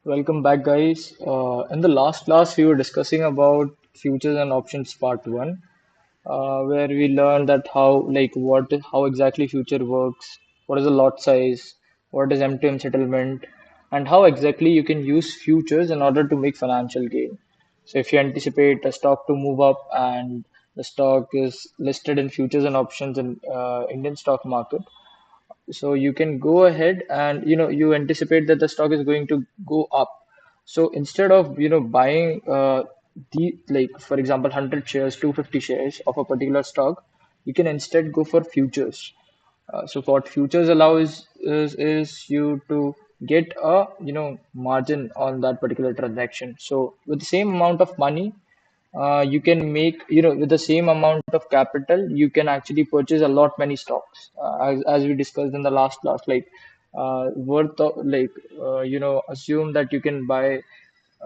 Welcome back, guys. In the last class, we were discussing about futures and options part one, where we learned that how exactly future works, what is the lot size, what is MTM settlement, and how exactly you can use futures in order to make financial gain. So, if you anticipate a stock to move up and the stock is listed in futures and options in Indian stock market, so you can go ahead and you anticipate that the stock is going to go up. So instead of buying the like for example 100 shares, 250 shares of a particular stock, you can instead go for futures. So what futures allows is you to get a margin on that particular transaction. So with the same amount of money, you can make, with the same amount of capital, you can actually purchase a lot many stocks. As we discussed in the last class, like worth of assume that you can buy,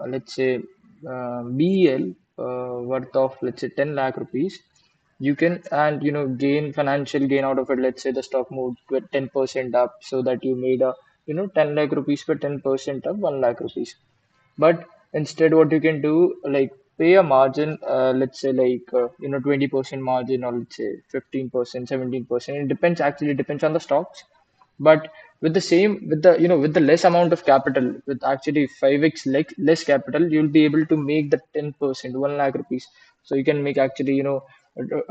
let's say, BEL worth of, let's say, 10 lakh rupees. You can, and gain financial gain out of it. Let's say the stock moved with 10% up, so that you made a 10 lakh rupees for 10% up, 1 lakh rupees. But instead, what you can do, like pay a margin, let's say 20% margin, or let's say 15%, 17%. It depends, actually, it depends on the stocks. But with the same, with the with the less amount of capital, with actually 5x less capital, you'll be able to make the 10%, 1 lakh rupees. So you can make actually,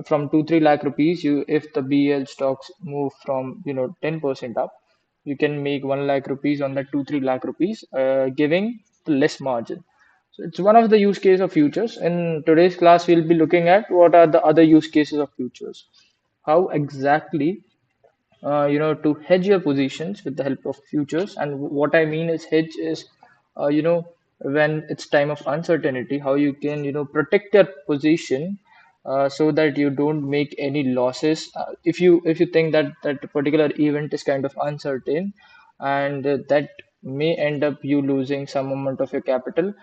from 2, 3 lakh rupees, if the BL stocks move from 10% up, you can make 1 lakh rupees on that 2, 3 lakh rupees, giving less margin. So it's one of the use case of futures. In today's class, we'll be looking at what are the other use cases of futures. How exactly to hedge your positions with the help of futures. And what I mean is hedge is, when it's time of uncertainty, how you can, protect your position, so that you don't make any losses. If you think that that particular event is kind of uncertain, and that may end up you losing some amount of your capital,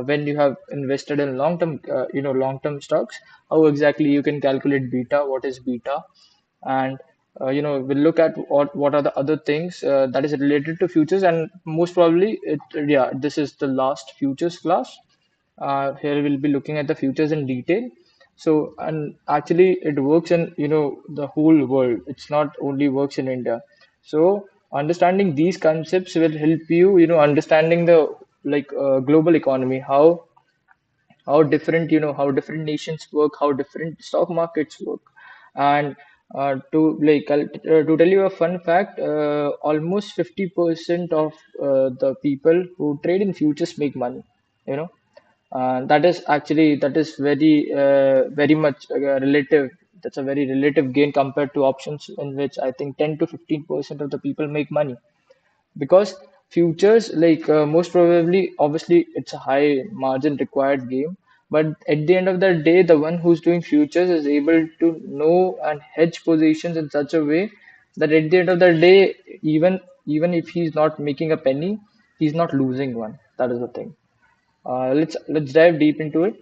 when you have invested in long-term stocks, how exactly you can calculate beta, what is beta, and we'll look at what are the other things that is related to futures. And most probably this is the last futures class. Here we'll be looking at the futures in detail. So, and actually it works in the whole world, it's not only works in India. So understanding these concepts will help you, understanding the global economy, how different nations work, how different stock markets work. And to tell you a fun fact, almost 50% of the people who trade in futures make money, you know that is very much relative. That's a very relative gain compared to options, in which I think 10 to 15% of the people make money. Because futures, most probably, obviously it's a high margin required game, but at the end of the day, the one who's doing futures is able to know and hedge positions in such a way that at the end of the day, even if he's not making a penny, he's not losing one. That is the thing. Let's dive deep into it.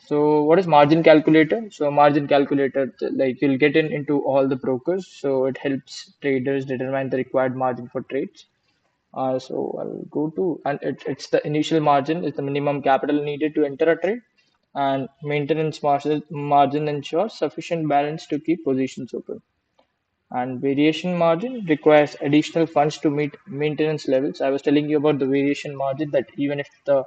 So what is margin calculator? So margin calculator, like you'll get into all the brokers. So it helps traders determine the required margin for trades. So I'll go to, and it's the initial margin, is the minimum capital needed to enter a trade, and maintenance margin ensures sufficient balance to keep positions open. And variation margin requires additional funds to meet maintenance levels. I was telling you about the variation margin, that even if the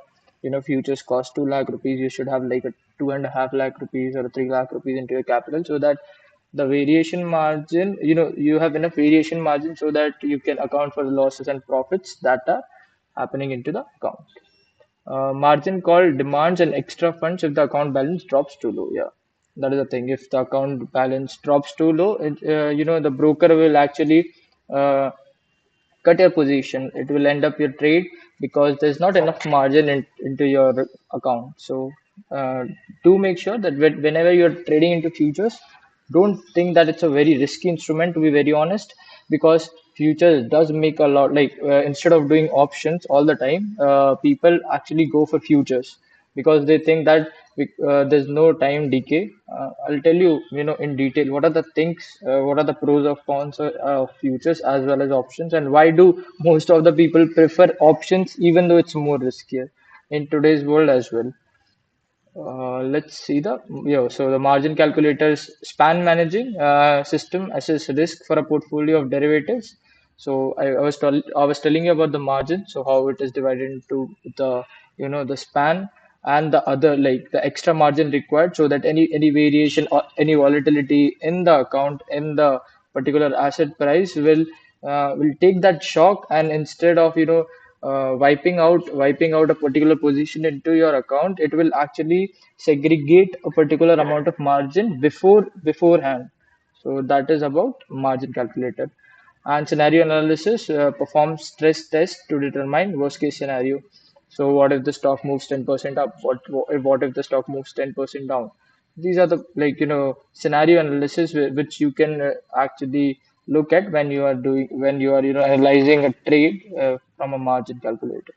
futures cost 2 lakh rupees, you should have like a 2.5 lakh rupees or 3 lakh rupees into your capital, so that the variation margin, you have enough variation margin so that you can account for the losses and profits that are happening into the account. Margin call demands an extra funds if the account balance drops too low. Yeah, that is the thing. If the account balance drops too low, the broker will actually uh, cut your position. It will end up your trade, because there's not enough margin into your account. So do make sure that whenever you're trading into futures, don't think that it's a very risky instrument, to be very honest, because futures does make a lot, instead of doing options all the time, people actually go for futures. because they think that there's no time decay. I'll tell you, in detail what are the things, what are the pros of cons of futures as well as options, and why do most of the people prefer options even though it's more riskier in today's world as well. Let's see so the margin calculator's span managing system assess risk for a portfolio of derivatives. So I was telling you about the margin, so how it is divided into the span and the other, like the extra margin required, so that any variation or any volatility in the account in the particular asset price will take that shock, and instead of wiping out a particular position into your account, it will actually segregate a particular amount of margin beforehand. So that is about margin calculator. And scenario analysis performs stress test to determine worst case scenario. So what if the stock moves 10% up? What if the stock moves 10% down? These are the, scenario analysis which you can actually look at when you are analyzing a trade from a margin calculator.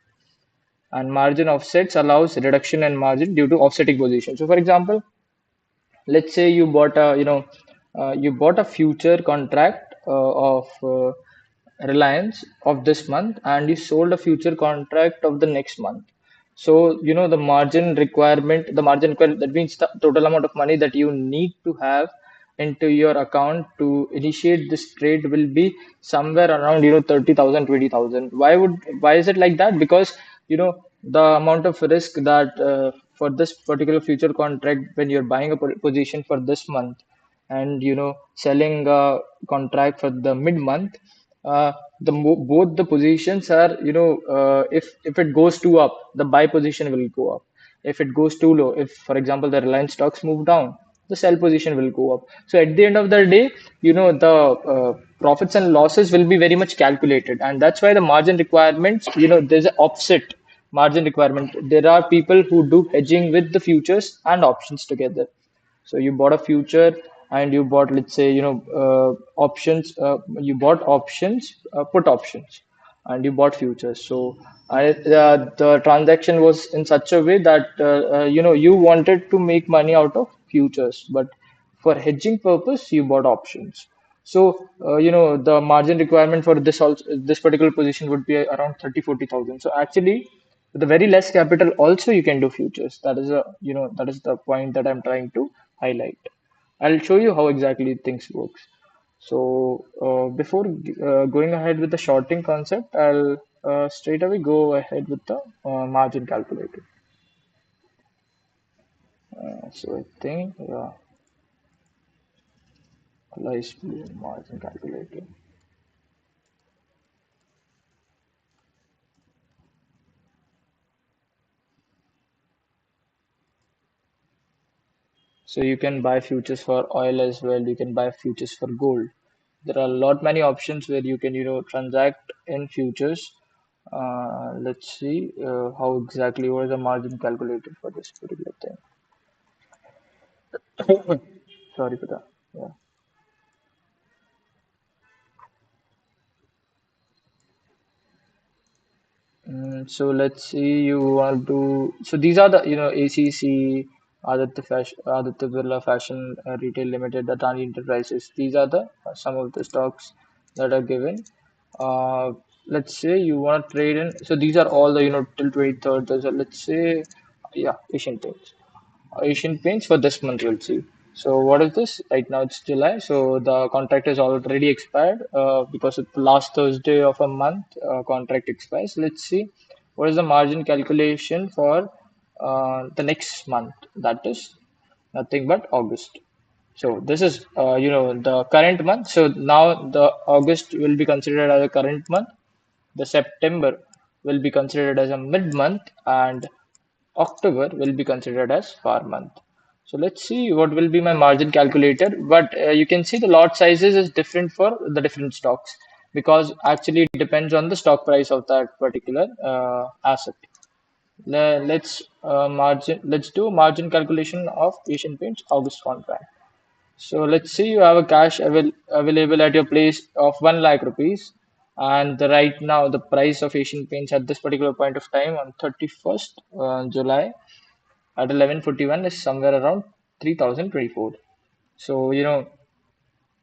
And margin offsets allows reduction in margin due to offsetting position. So for example, let's say you bought a future contract of Reliance of this month, and you sold a future contract of the next month. So the margin requirement, that means the total amount of money that you need to have into your account to initiate this trade will be somewhere around 30,000, 20,000. Why is it like that? Because the amount of risk that for this particular future contract, when you're buying a position for this month and selling a contract for the mid month, both the positions are, if it goes too up, the buy position will go up. If it goes too low, if for example the Reliance stocks move down, the sell position will go up. So at the end of the day, the profits and losses will be very much calculated, and that's why the margin requirements, there's an offset margin requirement. There are people who do hedging with the futures and options together. So you bought a future, and you bought, let's say, options. You bought options, put options, and you bought futures. So the transaction was in such a way that you wanted to make money out of futures, but for hedging purpose, you bought options. So the margin requirement for this particular position would be around 30, 40,000. So actually, with the very less capital, also you can do futures. That is the point that I'm trying to highlight. I'll show you how exactly things works. So before going ahead with the shorting concept, I'll straight away go ahead with the margin calculator. So I think, yeah, lies margin calculator. So you can buy futures for oil as well. You can buy futures for gold. There are a lot many options where you can transact in futures. Let's see how exactly what is the margin calculator for this particular thing. Sorry for that. Yeah. So let's see. You want to. So these are the ACC, Aditya Birla Fashion Retail Limited, the Adani Enterprises. These are the some of the stocks that are given. Let's say you want to trade in. So these are all the till 23rd. Let's say, yeah, Asian Paints. Asian Paints for this month, you'll see. So what is this? Right now it's July, so the contract is already expired because it's the last Thursday of a month contract expires. Let's see what is the margin calculation for the next month. That is nothing but August. So this is the current month. So now the August will be considered as a current month. The September will be considered as a mid month, and October will be considered as far month. So let's see what will be my margin calculator. But you can see the lot sizes is different for the different stocks, because actually it depends on the stock price of that particular asset. Let's do a margin calculation of Asian Paints August contract. So let's say you have a available at your place of 1 lakh rupees, and right now the price of Asian Paints at this particular point of time on 31st July at 11:41 is somewhere around 3024. So,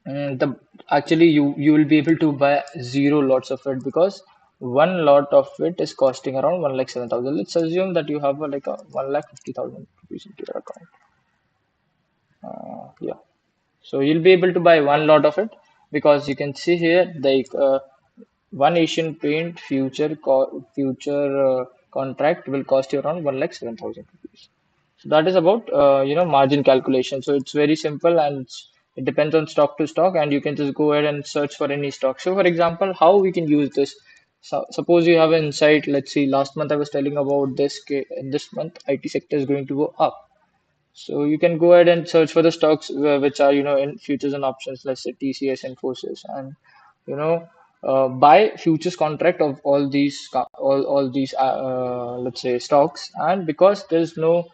the actually you will be able to buy zero lots of it because one lot of it is costing around 1,07,000. Let's assume that you have like a 1,50,000 rupees into your account. Yeah. So you'll be able to buy one lot of it because you can see here like one Asian Paint future contract will cost you around 1,07,000 rupees. So that is about margin calculation. So it's very simple and it depends on stock to stock, and you can just go ahead and search for any stock. So for example, how we can use this. So suppose you have an insight. Let's see. Last month I was telling about this. In this month, IT sector is going to go up. So you can go ahead and search for the stocks which are, in futures and options, let's say TCS, Infosys, and you know, buy futures contract of all these let's say stocks. And because there's no,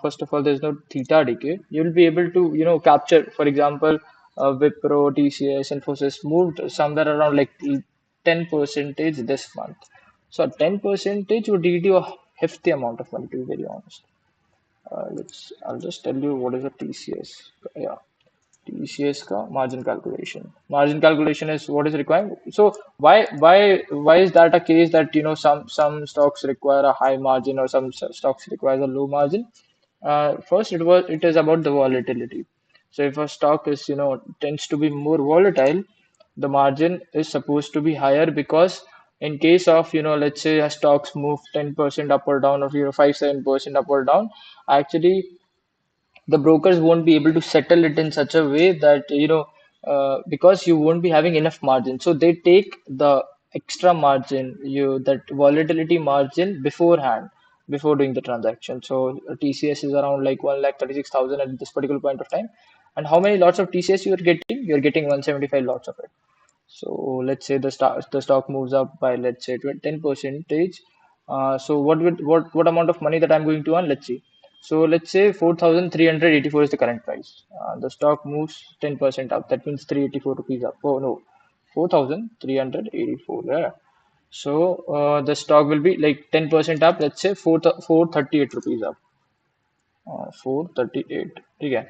first of all, there's no theta decay, you'll be able to, capture, for example, Wipro, TCS, Infosys moved somewhere around like 10 percentage this month. So 10 percentage would lead you a hefty amount of money, to be very honest. I'll just tell you what is a TCS. Yeah, TCS ka margin calculation. Margin calculation is what is required. So why is that a case that some stocks require a high margin or some stocks require a low margin? First, it is about the volatility. So if a stock is tends to be more volatile, the margin is supposed to be higher because in case of let's say a stocks move 10% up or down or 5-7% up or down, actually the brokers won't be able to settle it in such a way that because you won't be having enough margin, so they take the extra margin, that volatility margin beforehand, before doing the transaction. So TCS is around like 1,36,000 at this particular point of time. And how many lots of TCS you're getting 175 lots of it. So let's say the stock moves up by, let's say, 10 percentage. So what amount of money that I'm going to earn? Let's see. So let's say 4,384 is the current price. The stock moves 10% up. That means 384 rupees up. Oh no, 4,384. Yeah. So the stock will be like 10% up. Let's say 438 rupees up. 438. Okay.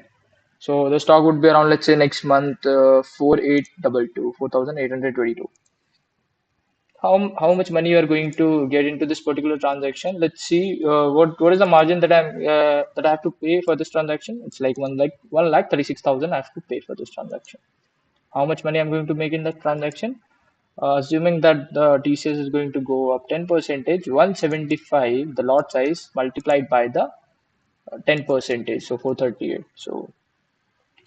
So the stock would be around, let's say, next month, 4822, 4,822. How much money you are going to get into this particular transaction? Let's see. What is the margin that I have to pay for this transaction? It's like 1,36,000 I have to pay for this transaction. How much money I'm going to make in that transaction? Assuming that the TCS is going to go up 10 percentage, 175 the lot size multiplied by the 10 percentage, so 438. So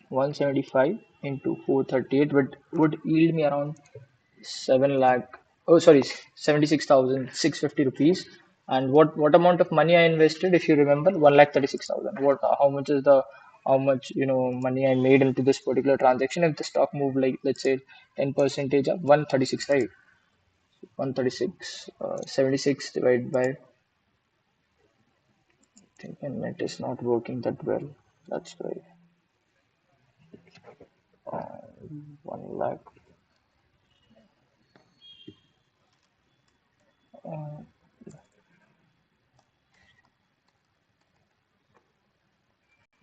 175 into 438 would yield me around 7 lakh, oh sorry, 76,650 rupees. And what amount of money I invested, if you remember? 1,36,000. How much money I made into this particular transaction if the stock moved, like, let's say, 10 percentage up? 136, right? 136, 76 divided by, I think my net is not working that well. That's why. 1 lakh.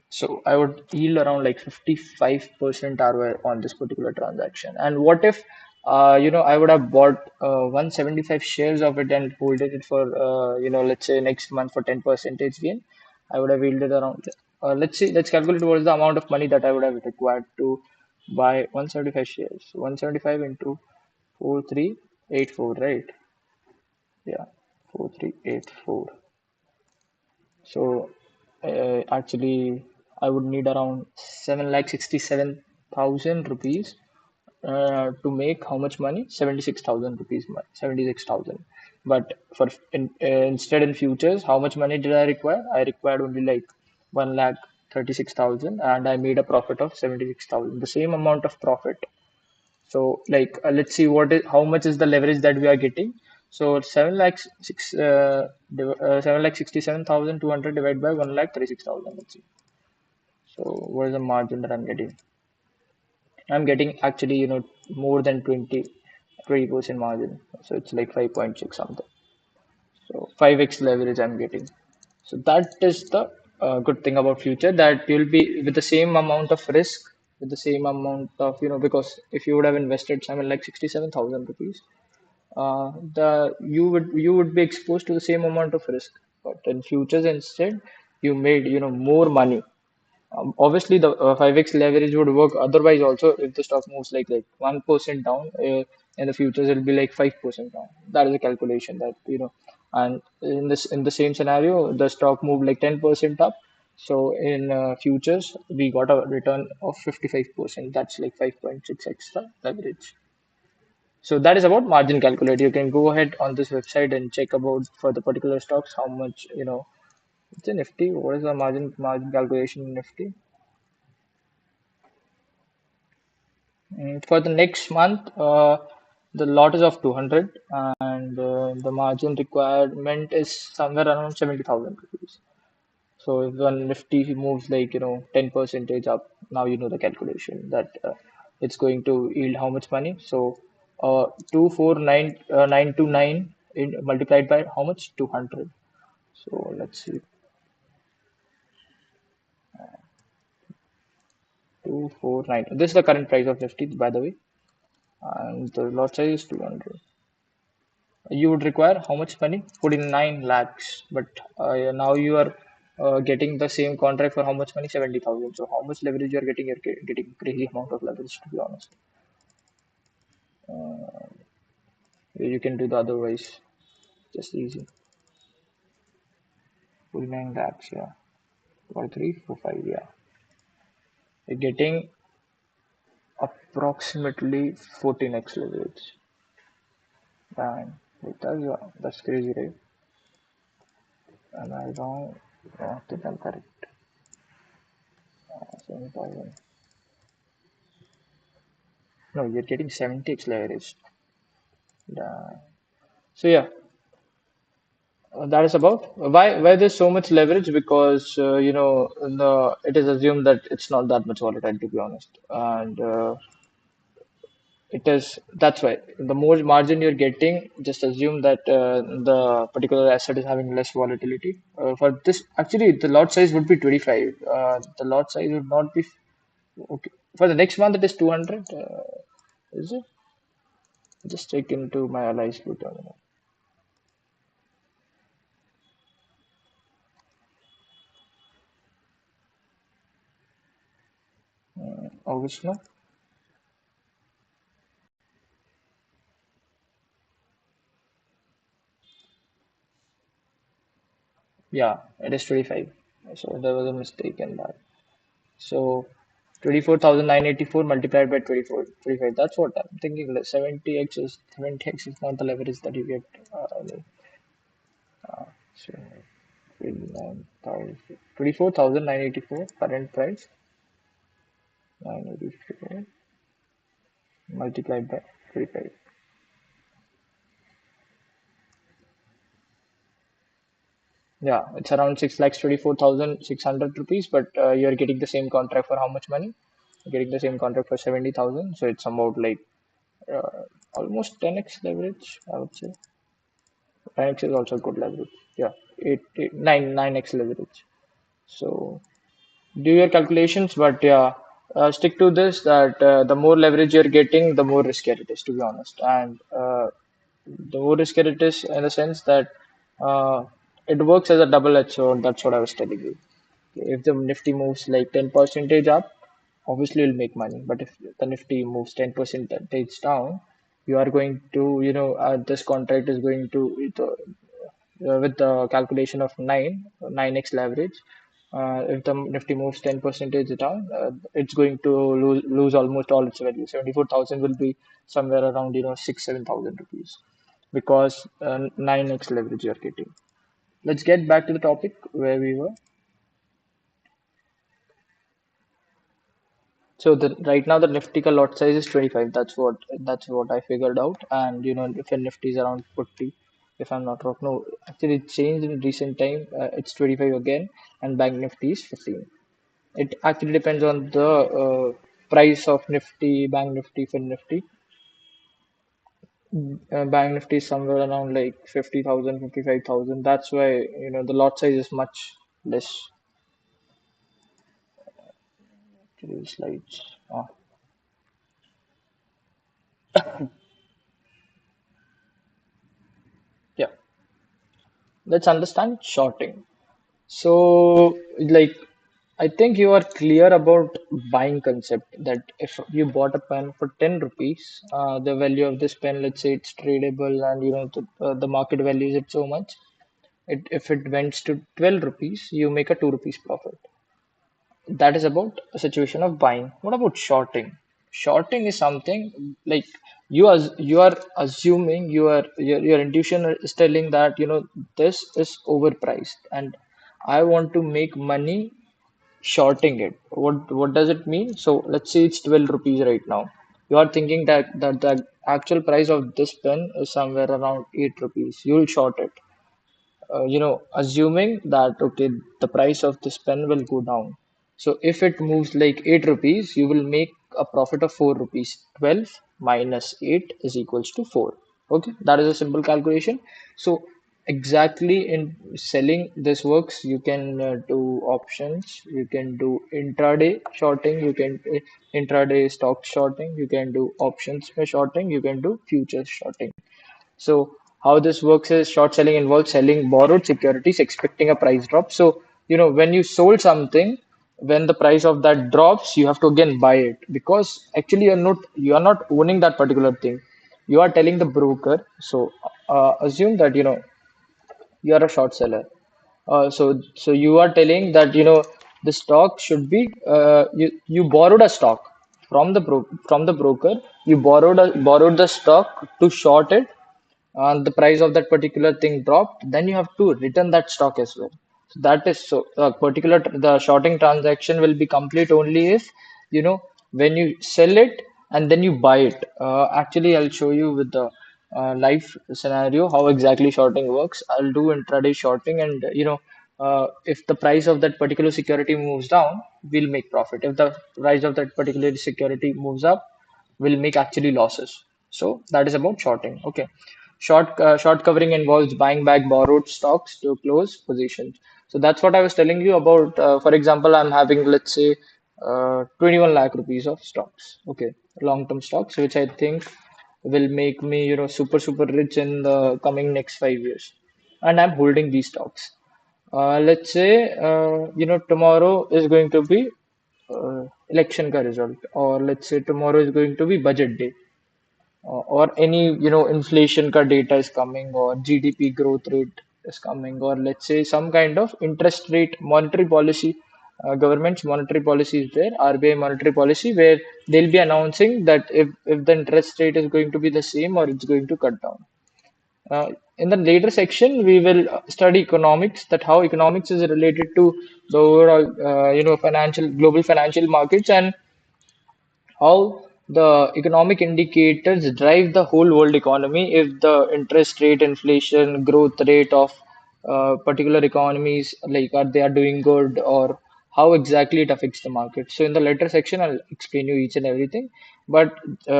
So I would yield around like 55% ROI on this particular transaction. And what if, I would have bought 175 shares of it and hold it for, let's say next month for 10 percentage gain. I would have yielded around, let's calculate what is the amount of money that I would have required to buy 175 shares. 175 into 4384, right? Yeah, 4384. So actually, I would need around 7,67,000 rupees to make how much money? 76,000 rupees, 76,000. But instead in futures, how much money did I require? I required only like 1,36,000, and I made a profit of 76,000. The same amount of profit. So like let's see how much is the leverage that we are getting. So 7,67,200 divided by 1,36,000. Let's see. So what is the margin that I'm getting? I'm getting actually more than 20% margin. So it's like 5.6 something. So 5x leverage I'm getting. So that is the good thing about future, that you'll be with the same amount of risk, with the same amount of, because if you would have invested something like 67,000 rupees, the you would be exposed to the same amount of risk. But in futures instead, you made more money. Obviously, the 5x leverage would work otherwise also. If the stock moves like 1% down, in the futures it'll be like 5% down. That is a calculation that and in the same scenario, the stock moved like 10% up. So in futures, we got a return of 55%. That's like 5.6 extra leverage. So that is about margin calculator. You can go ahead on this website and check about for the particular stocks how much it's a Nifty. What is the margin calculation in Nifty? For the next month, the lot is of 200 and the margin requirement is somewhere around 70,000 rupees. So if one Nifty moves like 10 percentage up, now you know the calculation that it's going to yield how much money. So 249,929 multiplied by how much? 200. So let's see, 249. This is the current price of Nifty, by the way, and the lot size is 200. You would require how much money? 49 lakhs. But now you are getting the same contract for how much money? 70,000. So how much leverage you are getting? You're getting crazy amount of leverage, to be honest. You can do the otherwise. Just easy. 49 lakhs, yeah. 43, 45, yeah. You're getting approximately 14x leverage. And that's crazy, right? Am I wrong? No, I think I'm correct. 7,000. No, you're getting 70x leverage. Yeah. So yeah, that is about why there's so much leverage, because it is assumed that it's not that much volatile, to be honest, and it is that's why the more margin you're getting, just assume that the particular asset is having less volatility. For this, actually, the lot size would be 25. The lot size would not be okay for the next month. It is 200. Is it? Just check into my allies blue terminal. August, no? Yeah, it is 25. So there was a mistake in that. So 24,984 multiplied by 25. That's what I'm thinking. Like 70x is not the leverage that you get. So 24,984 current price, 984 multiplied by 25. Yeah, it's around 6,24,600 rupees, but you're getting the same contract for how much money? You're getting the same contract for 70,000. So it's about like uh, almost 10x leverage, I would say. 10x is also good leverage. Yeah, 9x leverage. So do your calculations, but yeah, stick to this that the more leverage you're getting, the more riskier it is, to be honest. And the more riskier it is in the sense that uh, it works as a double-edged sword. That's what I was telling you. If the Nifty moves like 10 percentage up, obviously you'll make money. But if the Nifty moves 10 percentage down, you are going to, this contract is going to, with the calculation of 9x leverage, if the Nifty moves 10 percentage down, it's going to lose almost all its value. 74,000 will be somewhere around, 6, 7,000 rupees, because 9x leverage you're getting. Let's get back to the topic where we were. So right now the Nifty ka lot size is 25. That's what I figured out. And if a Nifty is around 40, if I'm not wrong, no, actually it changed in recent time. It's 25 again, and Bank Nifty is 15. It actually depends on the price of Nifty, Bank Nifty, Fin Nifty. Bank Nifty is somewhere around like 50,000, 55,000. That's why the lot size is much less. Three slides. Yeah, let's understand shorting. So, like, I think you are clear about buying concept that if you bought a pen for 10 rupees, the value of this pen, let's say it's tradable and the market values it so much. If it went to 12 rupees, you make a 2 rupees profit. That is about a situation of buying. What about shorting? Shorting is something like you are assuming your intuition is telling that this is overpriced and I want to make money shorting it. What does it mean? So let's say it's 12 rupees right now. You are thinking that the actual price of this pen is somewhere around 8 rupees. You'll short it, assuming that okay, the price of this pen will go down. So if it moves like 8 rupees, you will make a profit of 4 rupees. 12 minus 8 is equals to 4. Okay, that is a simple calculation. So exactly in selling this works, you can do options, you can do intraday shorting, you can intraday stock shorting, you can do options by shorting, you can do futures shorting. So how this works is short selling involves selling borrowed securities expecting a price drop. So, when you sold something, when the price of that drops, you have to again buy it because actually you are not owning that particular thing. You are telling the broker. So assume that you are a short seller. So you are telling that the stock should be you borrowed a stock from the broker. You borrowed the stock to short it and the price of that particular thing dropped, then you have to return that stock as well. So that is so the shorting transaction will be complete only if when you sell it and then you buy it. Actually, I'll show you with the live scenario how exactly shorting works. I'll do intraday shorting, and if the price of that particular security moves down, we'll make profit. If the price of that particular security moves up, will make actually losses. So that is about shorting. Okay. Short covering involves buying back borrowed stocks to close positions. So that's what I was telling you about. For example, I'm having, let's say, 21 lakh rupees of stocks. Okay, long-term stocks, which I think will make me, super, super rich in the coming next 5 years. And I'm holding these stocks. Let's say, tomorrow is going to be election ka result, or let's say tomorrow is going to be budget day, or any inflation ka data is coming, or GDP growth rate is coming, or let's say some kind of interest rate monetary policy, government's monetary policy is there, RBI monetary policy, where they'll be announcing that if the interest rate is going to be the same or it's going to cut down. In the later section, we will study economics, that how economics is related to the overall, financial global financial markets, and how the economic indicators drive the whole world economy. If the interest rate, inflation, growth rate of particular economies, like are they are doing good, or how exactly it affects the market. So in the later section, I'll explain you each and everything. But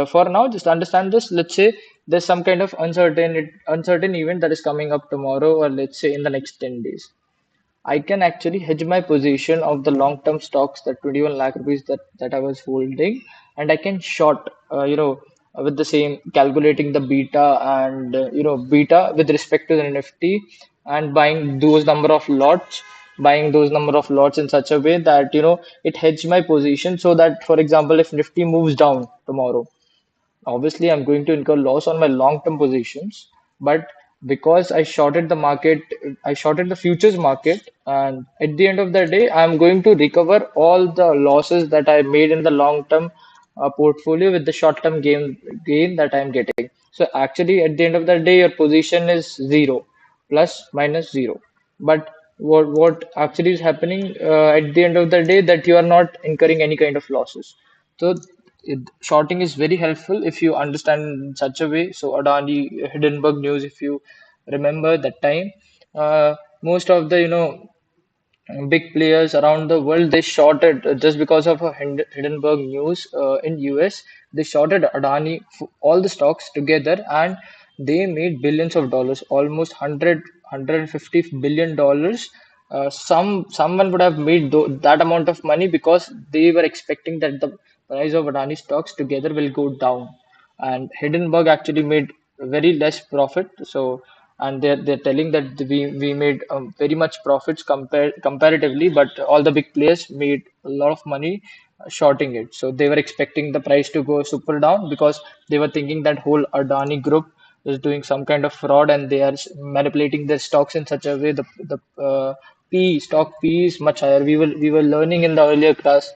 for now, just understand this. Let's say there's some kind of uncertain event that is coming up tomorrow, or let's say in the next 10 days. I can actually hedge my position of the long-term stocks, that 21 lakh rupees that I was holding, and I can short, with the same calculating the beta and beta with respect to the Nifty, and buying those number of lots in such a way that it hedge my position, so that for example, if Nifty moves down tomorrow, obviously I'm going to incur loss on my long-term positions, but because I shorted the futures market, and at the end of the day, I'm going to recover all the losses that I made in the long-term portfolio with the short-term gain that I'm getting. So actually, at the end of the day, your position is zero, plus minus zero. But what actually is happening at the end of the day, that you are not incurring any kind of losses. So shorting is very helpful if you understand in such a way. So Adani, Hindenburg news, if you remember that time, most of the big players around the world, they shorted just because of a Hindenburg news in US. They shorted Adani all the stocks together, and they made billions of dollars, almost 150 billion dollars, someone would have made that amount of money because they were expecting that the price of Adani stocks together will go down, and Hindenburg actually made very less profit. So, and they're telling that we made very much profits comparatively, but all the big players made a lot of money shorting it. So they were expecting the price to go super down because they were thinking that whole Adani group is doing some kind of fraud, and they are manipulating their stocks in such a way the stock P is much higher. We were learning in the earlier class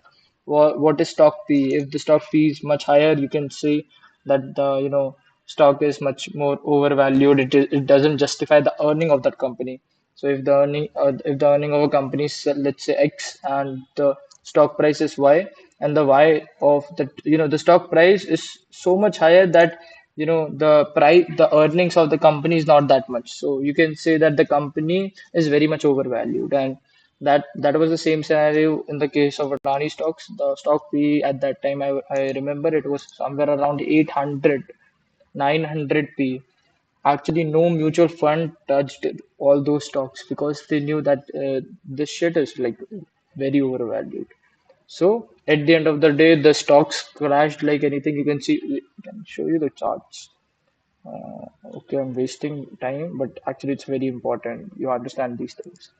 what is stock P. If the stock P is much higher, you can see that the stock is much more overvalued. It doesn't justify the earning of that company. So if the earning of a company is, let's say, X, and the stock price is Y, and the Y of the stock price is so much higher that the earnings of the company is not that much. So you can say that the company is very much overvalued, and that was the same scenario in the case of Adani stocks. The stock P at that time, I remember it was somewhere around 800, 900 P. Actually, no mutual fund touched all those stocks because they knew that this shit is like very overvalued. So at the end of the day, the stocks crashed like anything. You can see, I can show you the charts. Okay, I'm wasting time, but actually it's very important. You understand these things.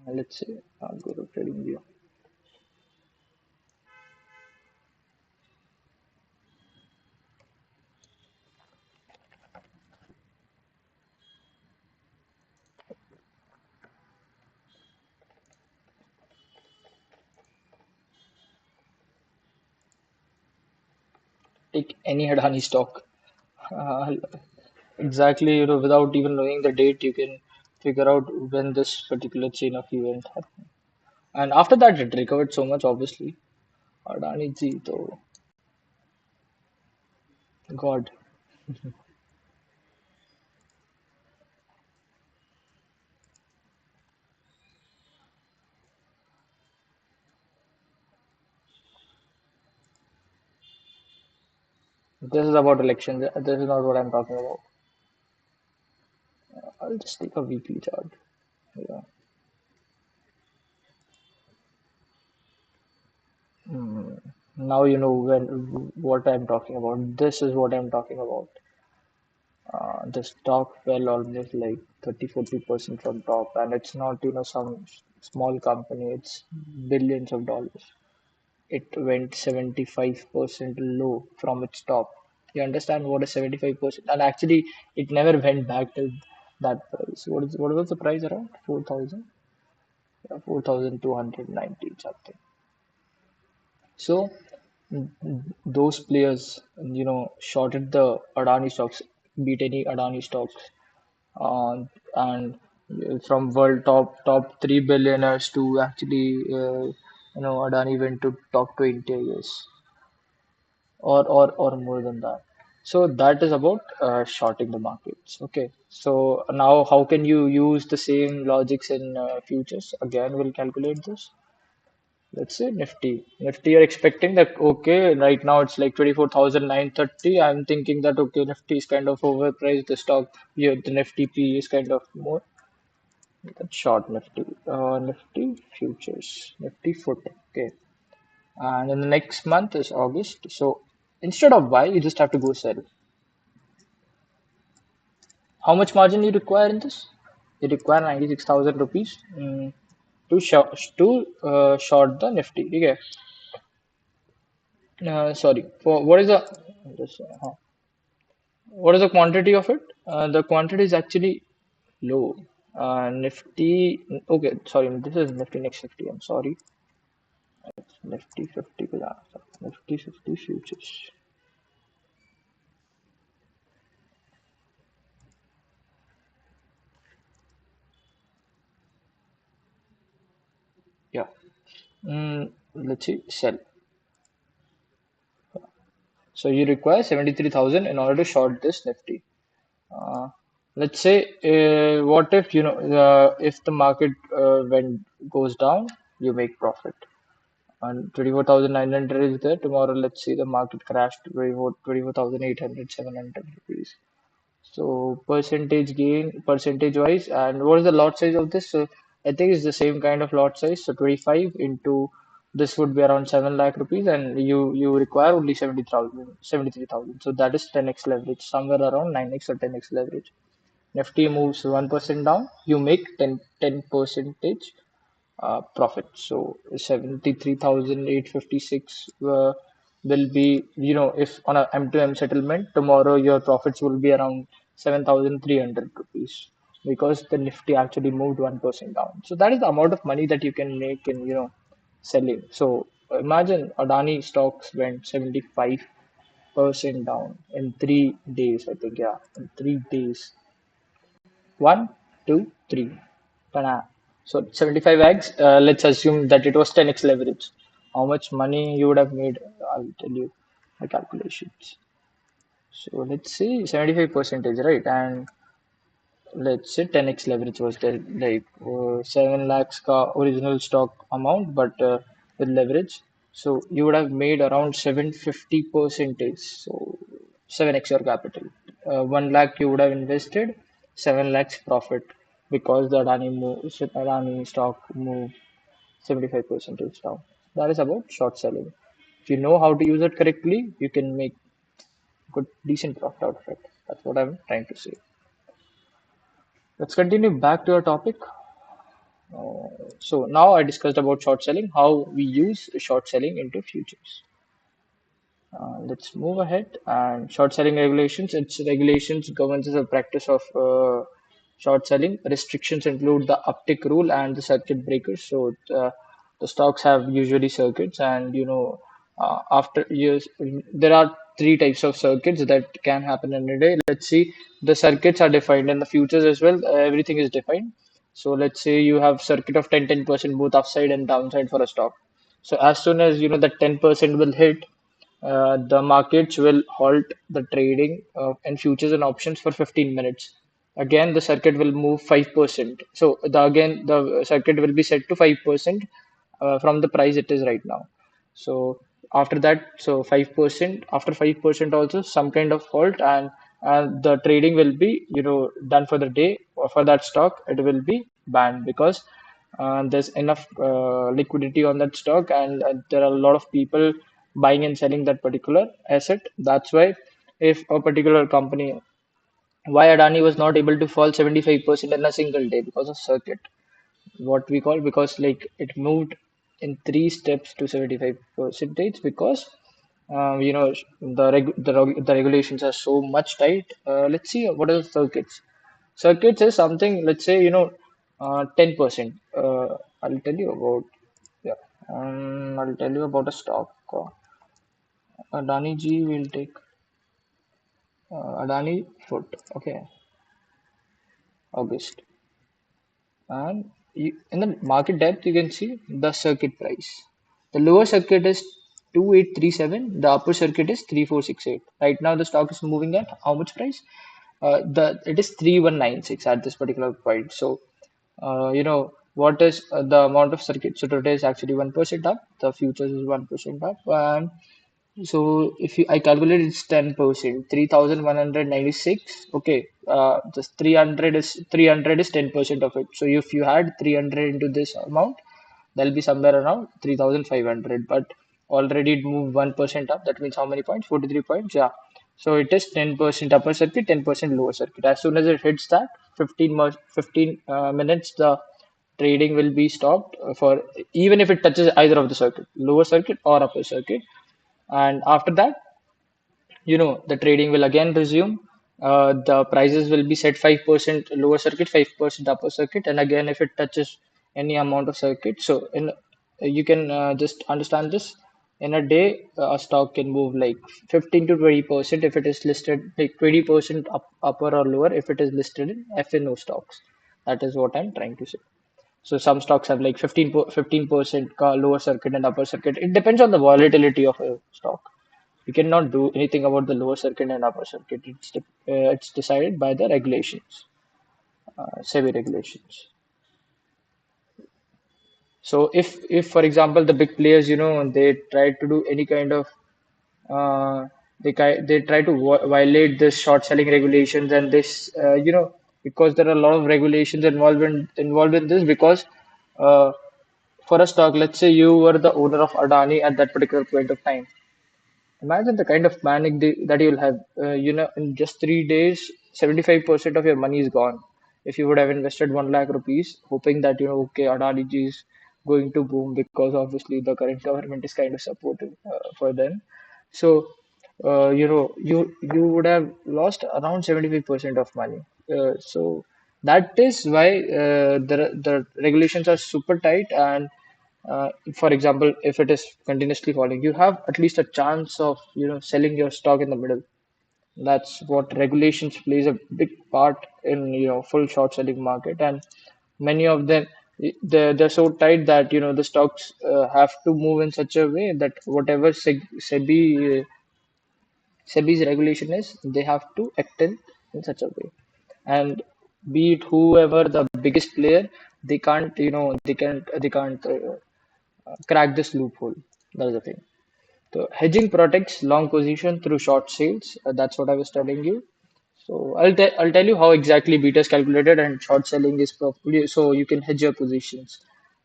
Let's see. I'll go to trading view. Take any Adani stock. Uh, exactly, without even knowing the date, you can figure out when this particular chain of event happened. And after that, it recovered so much, obviously. Adani ji, though, God. This is about elections. This is not what I'm talking about. I'll just take a weekly chart. Yeah. Hmm. Now you know what I'm talking about. This is what I'm talking about. The stock fell almost like 30-40% from top, and it's not some small company. It's billions of dollars. It went 75% low from its top. You understand what is 75%? And actually, it never went back to that price. What was the price around? 4,000? Yeah, 4,290 something. So those players, shorted the Adani stocks, beat any Adani stocks, and from world top three billionaires to actually, Adani went to top 20, I guess, or more than that. So that is about shorting the markets. Okay. So now how can you use the same logics in futures? Again, we'll calculate this. Let's say Nifty. Nifty, you're expecting that, okay, right now it's like 24,930. I'm thinking that, okay, Nifty is kind of overpriced. The stock, yeah, the Nifty P is kind of more. That's short Nifty. Nifty futures, Nifty foot. Okay. And in the next month is August. So instead of buy, you just have to go sell. How much margin you require in this? You require 96,000 rupees to short the Nifty. Okay. Sorry. For what is the just, what is the quantity of it? The quantity is actually low. Nifty. Okay. Sorry. This is Nifty next Nifty. I'm sorry. It's Nifty 50. Nifty 50 futures. Yeah. Let's see. Sell. So you require 73,000 in order to short this Nifty. Uh, let's say, what if if the market when goes down, you make profit. And 24,900 is there. Tomorrow, let's see, the market crashed to 24,800, 700 rupees. So percentage gain, percentage wise, and what is the lot size of this? So I think it's the same kind of lot size. So 25 into this would be around 7 lakh rupees, and you require only 70,000, 73,000. So that is 10x leverage, somewhere around 9x or 10x leverage. Nifty moves 1% down, you make 10 percentage profit. So 73,856 will be, if on a M2M settlement, tomorrow your profits will be around 7,300 rupees because the Nifty actually moved 1% down. So that is the amount of money that you can make in, selling. So imagine Adani stocks went 75% down in 3 days, I think, yeah, in 3 days. One, two, three. Ta-da. So 75x, let's assume that it was 10x leverage. How much money you would have made? I'll tell you the calculations. So let's say 75 percentage, right? And let's say 10x leverage was there, like 7 lakhs ka original stock amount, but with leverage. So you would have made around 750 percentage. So 7x your capital. 1 lakh you would have invested, 7 lakhs profit because the Adani stock moved 75 percentage down. That is about short selling. If you know how to use it correctly, you can make good, decent profit out of it. That's what I'm trying to say. Let's continue back to our topic. So now I discussed about short selling, how we use short selling into futures. Let's move ahead. And short selling regulations. Its regulations governs the practice of short selling. Restrictions include the uptick rule and the circuit breakers. So the stocks have usually circuits, and after years, there are three types of circuits that can happen in a day. Let's see, the circuits are defined in the futures as well. Everything is defined. So let's say you have circuit of 10% both upside and downside for a stock. So as soon as that 10% will hit, the markets will halt the trading in futures and options for 15 minutes. Again, the circuit will move 5%. So again the circuit will be set to 5% from the price it is right now. So after that, so 5%, after 5% also some kind of halt, and the trading will be done for the day. For that stock it will be banned because there's enough liquidity on that stock, and there are a lot of people buying and selling that particular asset. That's why if a particular company, why Adani was not able to fall 75% in a single day because of circuit, what we call, because like it moved in three steps to 75 percentage because the regulations are so much tight. Let's see what are the circuits. Circuits is something, let's say 10%. I'll tell you about, yeah, I'll tell you about a stock. Adani G will take Adani Foot. Okay, August. And in the market depth, you can see the circuit price. The lower circuit is 2837, the upper circuit is 3468. Right now, the stock is moving at how much price? The It is 3196 at this particular point. So, what is the amount of circuit? So today is actually 1% up. The futures is 1% up, and so if you, I calculate it's 10%, 3,196. Okay, just 300 is 10% of it. So if you had 300 into this amount, there'll be somewhere around 3,500. But already it moved 1% up. That means how many points? 43 points. Yeah. So it is 10% upper circuit, 10% lower circuit. As soon as it hits that 15 minutes, the trading will be stopped for, even if it touches either of the circuit, lower circuit or upper circuit. And after that, the trading will again resume. The prices will be set 5% lower circuit, 5% upper circuit, and again if it touches any amount of circuit. So in you can just understand this. In a day, a stock can move like 15 to 20% if it is listed, like 20% upper or lower if it is listed in FNO stocks. That is what I'm trying to say. So some stocks have like 15% lower circuit and upper circuit. It depends on the volatility of a stock. You cannot do anything about the lower circuit and upper circuit. It's decided by the regulations, SEBI regulations. So if for example the big players, they try to do any kind of uh, They try to violate this short selling regulations and this because there are a lot of regulations involved in this because uh, for a stock, let's say you were the owner of Adani at that particular point of time. Imagine the kind of panic that you'll have. In just 3 days, 75% of your money is gone. If you would have invested 1 lakh rupees, hoping that, okay, Adani ji is going to boom because obviously the current government is kind of supportive for them. So, you would have lost around 75% of money. So that is why the regulations are super tight and for example, if it is continuously falling, you have at least a chance of selling your stock in the middle. That's what regulations plays a big part in full short selling market, and many of them they're so tight that the stocks have to move in such a way that whatever SEBI's regulation is, they have to act in such a way. And be it whoever the biggest player, they can't crack this loophole. That's the thing. So hedging protects long position through short sales. That's what I was telling you. So I'll tell you how exactly beta is calculated and short selling is properly so you can hedge your positions.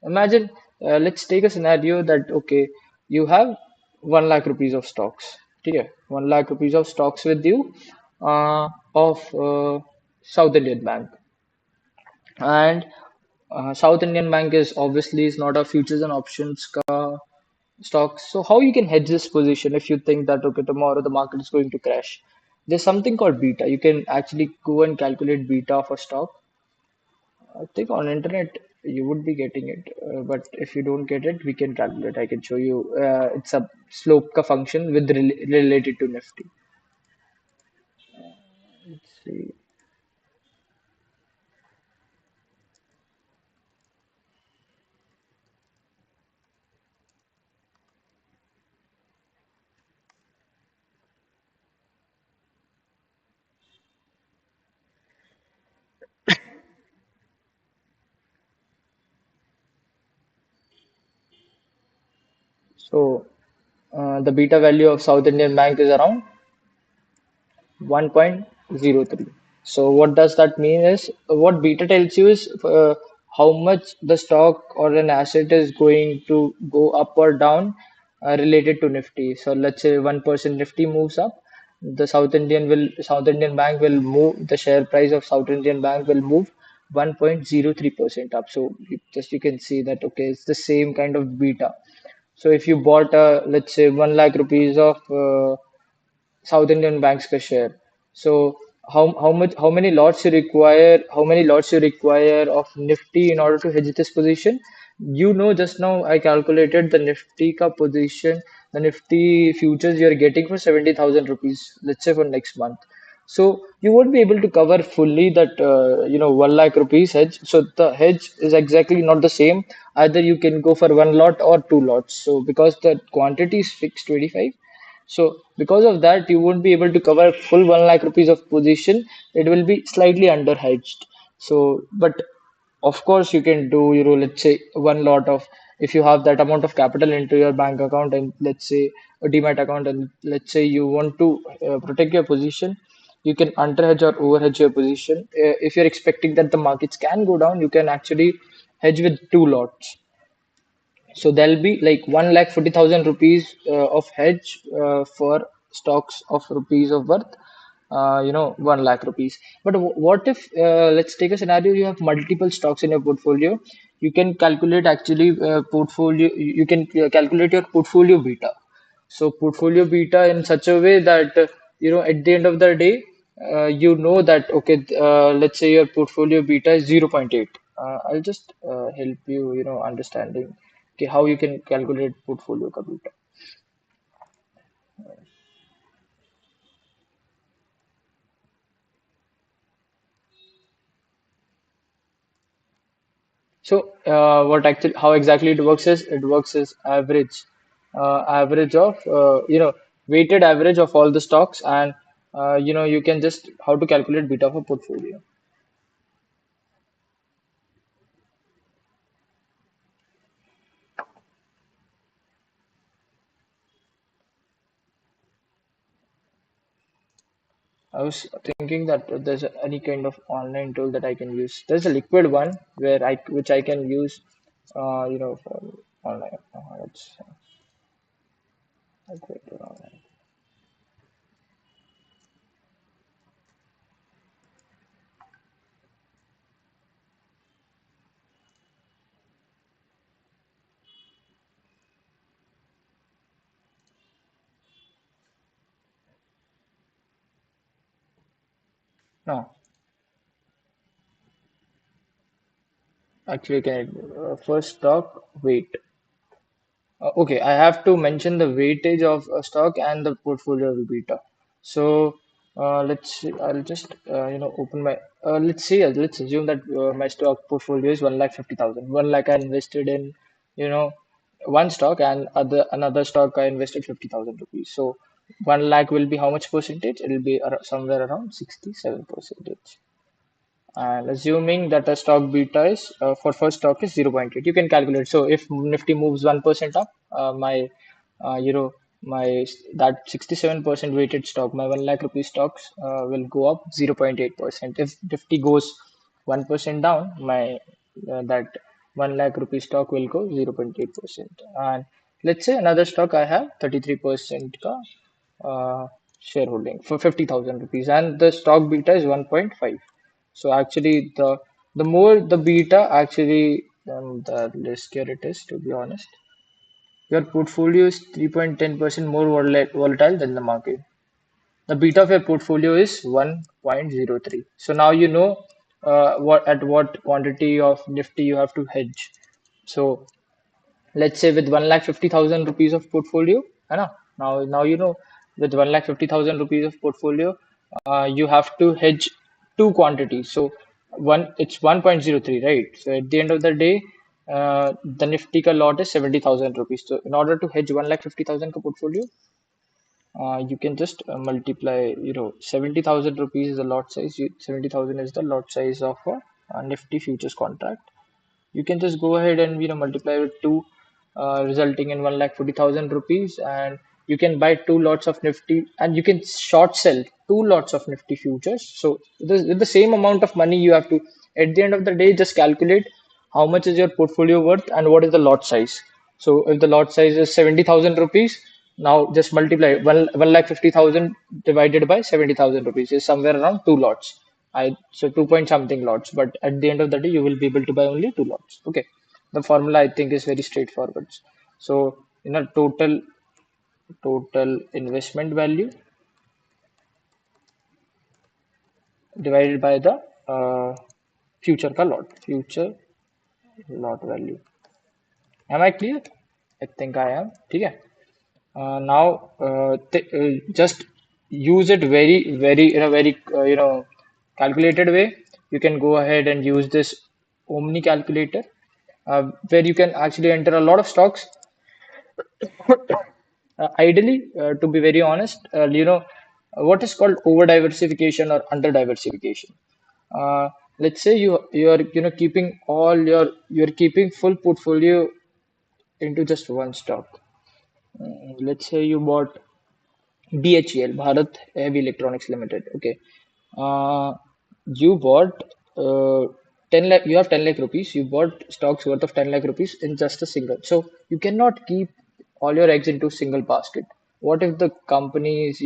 Imagine, let's take a scenario that okay, you have 1 lakh rupees of stocks. Okay, 1 lakh rupees of stocks with you of South Indian Bank. And South Indian Bank is obviously is not a futures and options stocks. So how you can hedge this position if you think that okay tomorrow the market is going to crash? There's something called beta. You can actually go and calculate beta of a stock. I think on internet you would be getting it, but if you don't get it, we can calculate. I can show you. It's a slope ka function with related to Nifty. Let's see. So the beta value of South Indian Bank is around 1.03. So what does that mean is what beta tells you is how much the stock or an asset is going to go up or down related to Nifty. So let's say 1% Nifty moves up, the South Indian Bank will move the share price of South Indian Bank will move 1.03% up. So you can see that okay, it's the same kind of beta. So if you bought let's say 1 lakh rupees of South Indian Bank's ka share. So how many lots you require? How many lots you require of Nifty in order to hedge this position? Just now I calculated the Nifty ka position, the Nifty futures you are getting for 70,000 rupees. Let's say for next month. So you won't be able to cover fully that 1 lakh rupees hedge. So the hedge is exactly not the same. Either you can go for one lot or two lots. So because the quantity is fixed 25. So because of that, you won't be able to cover full 1 lakh rupees of position. It will be slightly under hedged. So, but of course, you can do, let's say one lot of, if you have that amount of capital into your bank account and let's say a demat account, and let's say you want to protect your position, you can underhedge or overhedge your position. If you're expecting that the markets can go down, you can actually hedge with two lots. So there'll be like 1,40,000 rupees of hedge for stocks of rupees of worth, 1 lakh rupees. But what if, let's take a scenario, you have multiple stocks in your portfolio. You can calculate actually you can calculate your portfolio beta. So portfolio beta in such a way that, at the end of the day, that, okay, let's say your portfolio beta is zero point 0.8. I'll just help you, understanding okay, how you can calculate portfolio ka beta. So how exactly it works is average of, weighted average of all the stocks and, you can just how to calculate beta for portfolio. I was thinking that there's any kind of online tool that I can use. There's a liquid one where which I can use, for online. Let's liquid online. No, actually, can first stock weight. Okay, I have to mention the weightage of a stock and the portfolio beta. So let's see, I'll just open my let's assume that my stock portfolio is 1,50,000. 1 lakh I invested in you know one stock, and another stock I invested 50,000 rupees. So 1 lakh will be how much percentage? It will be somewhere around 67%. And assuming that a stock beta is for first stock is 0.8, you can calculate. So if Nifty moves 1% up, my you know my that 67% weighted stock, my 1 lakh rupee stocks will go up 0.8%. If Nifty goes 1% down, my that 1 lakh rupee stock will go 0.8%. And let's say another stock I have 33% ka shareholding for 50,000 rupees, and the stock beta is 1.5. So actually, the more the beta, actually, the riskier it is, to be honest. Your portfolio is 3.10% more volatile than the market. The beta of your portfolio is 1.03. So now you know what quantity of Nifty you have to hedge. So let's say with 1,50,000 rupees of portfolio, है ना? Now you know, with 1,50,000 rupees of portfolio, you have to hedge two quantities. So it's 1.03, right? So at the end of the day, the Nifty ka lot is 70,000 rupees. So in order to hedge 1,50,000 ka portfolio, you can just multiply, 70,000 rupees is the lot size. 70,000 is the lot size of a Nifty futures contract. You can just go ahead and multiply with two, resulting in 1,40,000 rupees, and you can buy two lots of Nifty, and you can short sell two lots of Nifty futures. So with the same amount of money, you have to, at the end of the day, just calculate how much is your portfolio worth and what is the lot size. So if the lot size is 70,000 rupees, now just multiply 1,50,000 divided by 70,000 rupees is somewhere around two lots. So 2 point something lots, but at the end of the day, you will be able to buy only two lots. Okay, the formula I think is very straightforward. So total investment value divided by the future lot value. Am I clear? I think I am. Okay. Now just use it very in a very calculated way. You can go ahead and use this Omni calculator, where you can actually enter a lot of stocks. Ideally, to be very honest, what is called over diversification or under diversification. Uh, let's say you're keeping you're keeping full portfolio into just one stock. Let's say you bought BHEL, Bharat Heavy Electronics Limited. Okay. Uh, you bought 10 lakh, you have 10 lakh rupees. You bought stocks worth of 10 lakh rupees in just a single. So you cannot keep all your eggs into single basket. What if the companies,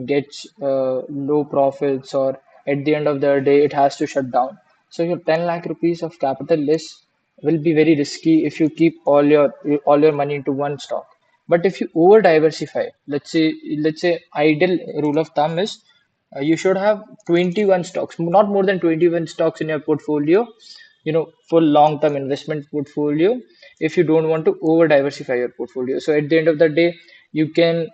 gets low profits, or at the end of the day it has to shut down? So your 10 lakh rupees of capital is will be very risky if you keep all your money into one stock. But if you over diversify, let's say ideal rule of thumb is, you should have 21 stocks, not more than 21 stocks in your portfolio, for long-term investment portfolio, if you don't want to over diversify your portfolio. So at the end of the day, you can,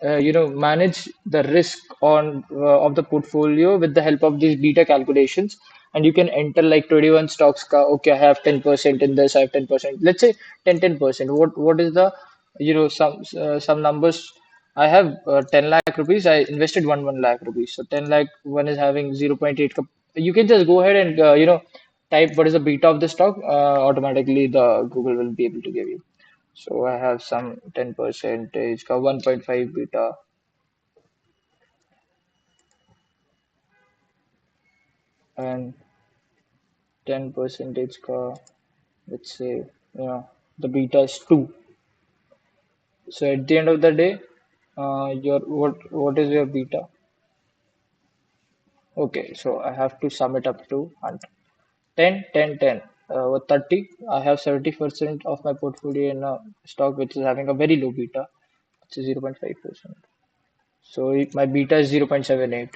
manage the risk of the portfolio with the help of these beta calculations, and you can enter like 21 stocks. Okay, I have 10% in this, I have 10%. Let's say 10%. What is the, some numbers. I have 10 lakh rupees. I invested 1 lakh rupees. So 10 lakh one is having 0.8. You can just go ahead and type what is the beta of the stock. Automatically the Google will be able to give you. So I have some 10 percentage, 1.5 beta. and 10 percentage ka, let's say, the beta is 2. So at the end of the day, your what is your beta? Okay, so I have to sum it up to 100. 10, 10, 10. With 30, I have 70% of my portfolio in a stock which is having a very low beta, which is 0.5%. So my beta is 0.78.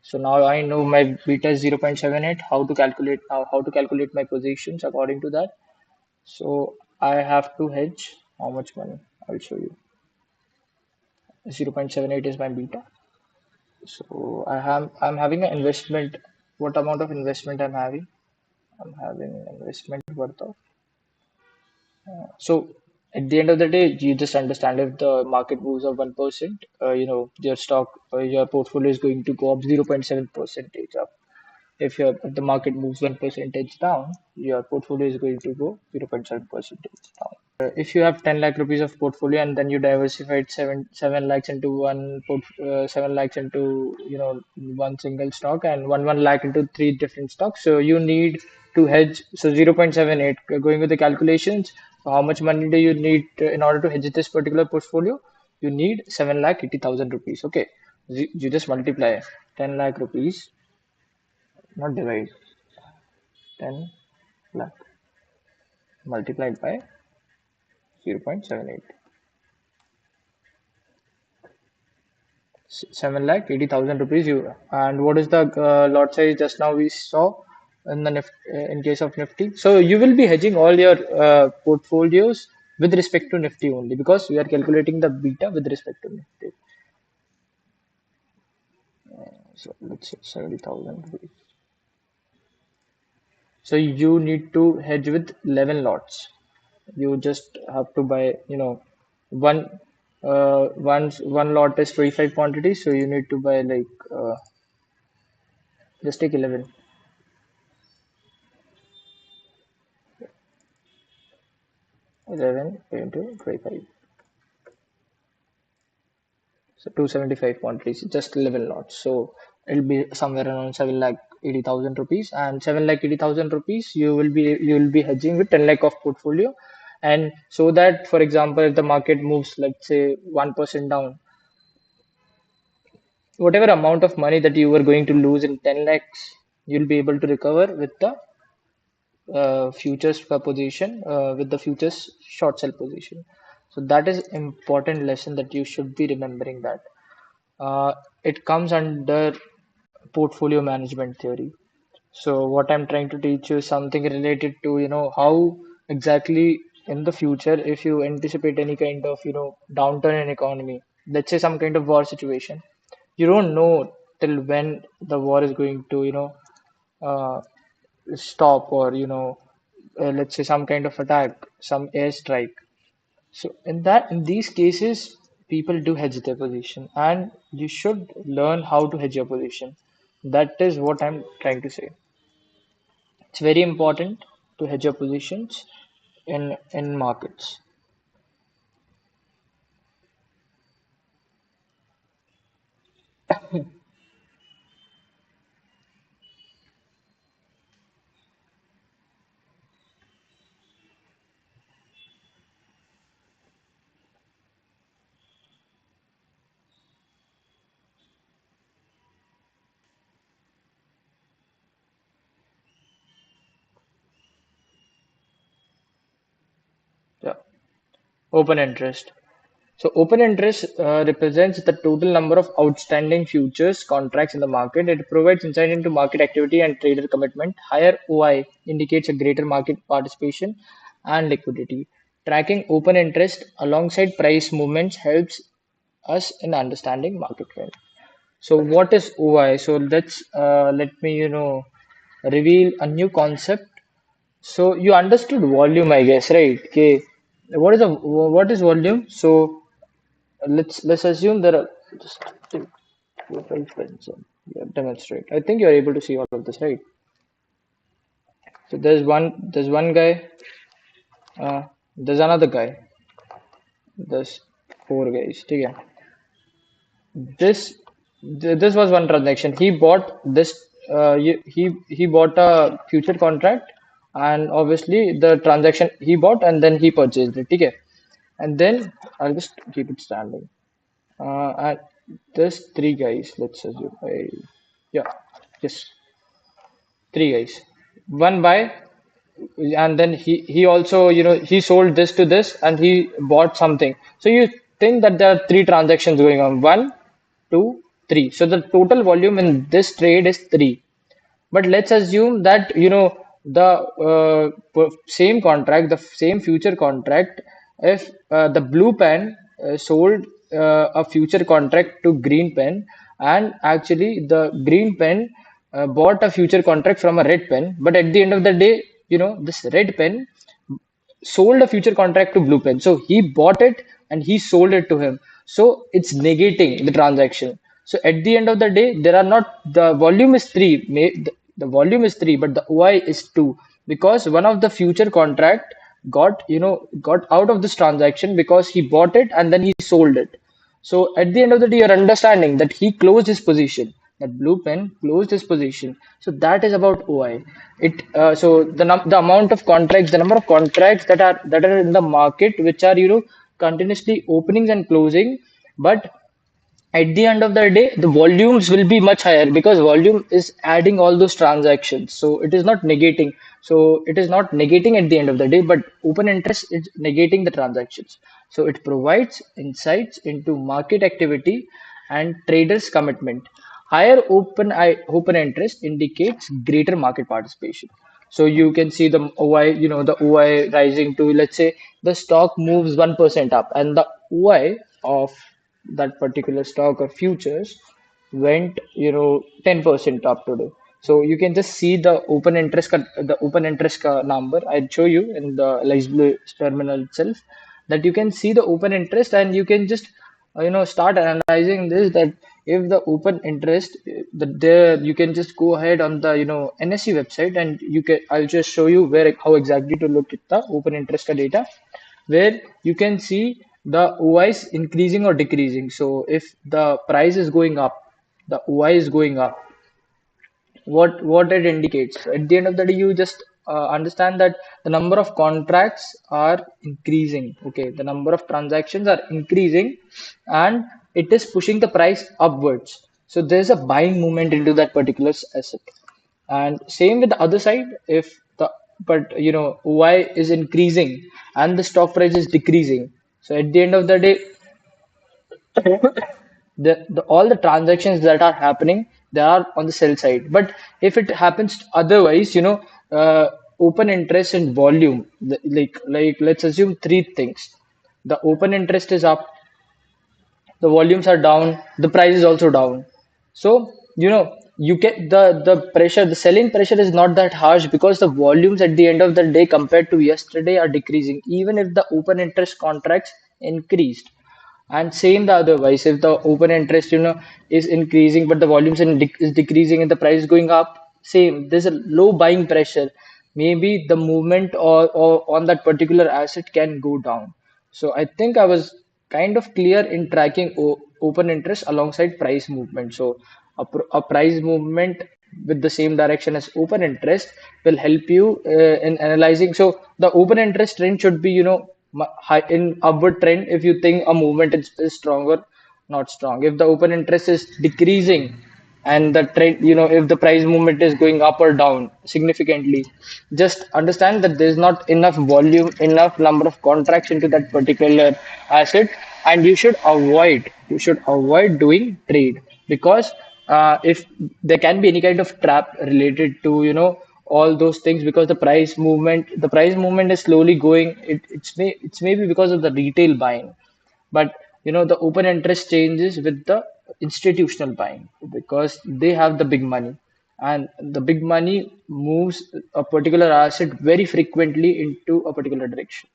So now I know my beta is 0.78, how to calculate my positions according to that. So I have to hedge how much money? I'll show you. 0.78 is my beta. So I'm having an investment. What amount of investment I'm having? I'm having an investment worth of. So at the end of the day, you just understand if the market moves up 1%, your portfolio is going to go up 0.7 percentage up. If the market moves 1 percentage down, your portfolio is going to go 0.7 percentage down. If you have 10 lakh rupees of portfolio and then you diversified 7 lakhs into 7 lakhs into one single stock and 1 lakh into three different stocks, so you need to hedge. So 0.78, going with the calculations, so how much money do you need in order to hedge this particular portfolio? You need 7 lakh 80,000 rupees. Okay, you just multiply 10 lakh rupees, not divide, 10 lakh multiplied by 0.78. 7 lakh 80,000 rupees. You and what is the lot size just now we saw in the in case of Nifty? So you will be hedging all your portfolios with respect to Nifty only because we are calculating the beta with respect to Nifty. So let's say 70,000 rupees. So you need to hedge with 11 lots. You just have to buy, one one lot is 25 quantity, so you need to buy like just take 11. 11 into 25. So 275 quantities, just 11 lots. So it'll be somewhere around 7 lakh 80,000 rupees, and 7 lakh 80,000 rupees you will be hedging with 10 lakh of portfolio. And so that, for example, if the market moves, let's say 1% down, whatever amount of money that you were going to lose in 10 lakhs, you'll be able to recover with the futures position, with the futures short sell position. So that is important lesson that you should be remembering that. It comes under portfolio management theory. So what I'm trying to teach you is something related to, how exactly in the future, if you anticipate any kind of, downturn in economy, let's say some kind of war situation, you don't know till when the war is going to, uh, stop, or, let's say some kind of attack, some airstrike. So in these cases, people do hedge their position, and you should learn how to hedge your position. That is what I'm trying to say. It's very important to hedge your positions in markets. Yeah. Open interest. So open interest represents the total number of outstanding futures contracts in the market. It provides insight into market activity and trader commitment. Higher OI indicates a greater market participation and liquidity. Tracking open interest alongside price movements helps us in understanding market trend. So what is OI? So let me reveal a new concept. So you understood volume, I guess, right? Okay. What is volume? So let's assume there are just take your friends and demonstrate. I think you're able to see all of this, right? So there's one guy, there's another guy, there's four guys. Okay. This this was one transaction. He bought this he bought a future contract, and obviously the transaction he bought and then he purchased it. Okay, and then I'll just keep it standing. And there's three guys. Let's assume. Yeah, yes, three guys. One buy, and then he also he sold this to this, and he bought something. So you think that there are three transactions going on. One, two, three. So the total volume in this trade is three. But let's assume that the same contract, the same future contract, if the blue pen sold a future contract to green pen, and actually the green pen bought a future contract from a red pen, but at the end of the day, this red pen sold a future contract to blue pen. So he bought it and he sold it to him. So it's negating the transaction. So at the end of the day, there are not the volume is three. The volume is three, but the OI is two, because one of the future contract got out of this transaction because he bought it and then he sold it. So at the end of the day, you're understanding that he closed his position. That blue pen closed his position. So that is about OI. So the amount of contracts, the number of contracts that are in the market, which are continuously openings and closing, but at the end of the day, the volumes will be much higher because volume is adding all those transactions. So it is not negating. So it is not negating at the end of the day, but open interest is negating the transactions. So it provides insights into market activity and traders' commitment. Higher open interest indicates greater market participation. So you can see the OI rising to, let's say, the stock moves 1% up, and the OI of that particular stock or futures went 10% up today. So you can just see the open interest number. I'd show you in the Blue terminal itself, that you can see the open interest, and you can just start analyzing this, that if the open interest there, you can just go ahead on the NSE website, and I'll just show you where how exactly to look at the open interest data, where you can see the OI is increasing or decreasing. So if the price is going up, the OI is going up. What it indicates? At the end of the day, you just understand that the number of contracts are increasing. Okay, the number of transactions are increasing, and it is pushing the price upwards. So there's a buying movement into that particular asset. And same with the other side, if the but OI is increasing and the stock price is decreasing. So at the end of the day, the all the transactions that are happening, they are on the sell side. But if it happens otherwise, open interest and volume, like let's assume three things. The open interest is up, the volumes are down, the price is also down. So you get the pressure, the selling pressure is not that harsh because the volumes at the end of the day compared to yesterday are decreasing, even if the open interest contracts increased. And same the otherwise, if the open interest is increasing but the volumes is decreasing and the price is going up, same, there's a low buying pressure. Maybe the movement or on that particular asset can go down. So I think I was kind of clear in tracking open interest alongside price movement. So a price movement with the same direction as open interest will help you in analyzing. So the open interest trend should be high in upward trend if you think a movement is strong or not strong. If the open interest is decreasing and the trend, if the price movement is going up or down significantly, just understand that there's not enough volume, enough number of contracts into that particular asset, and you should avoid doing trade, because if there can be any kind of trap related to all those things, because the price movement is slowly going. It's maybe because of the retail buying, but the open interest changes with the institutional buying, because they have the big money, and the big money moves a particular asset very frequently into a particular direction.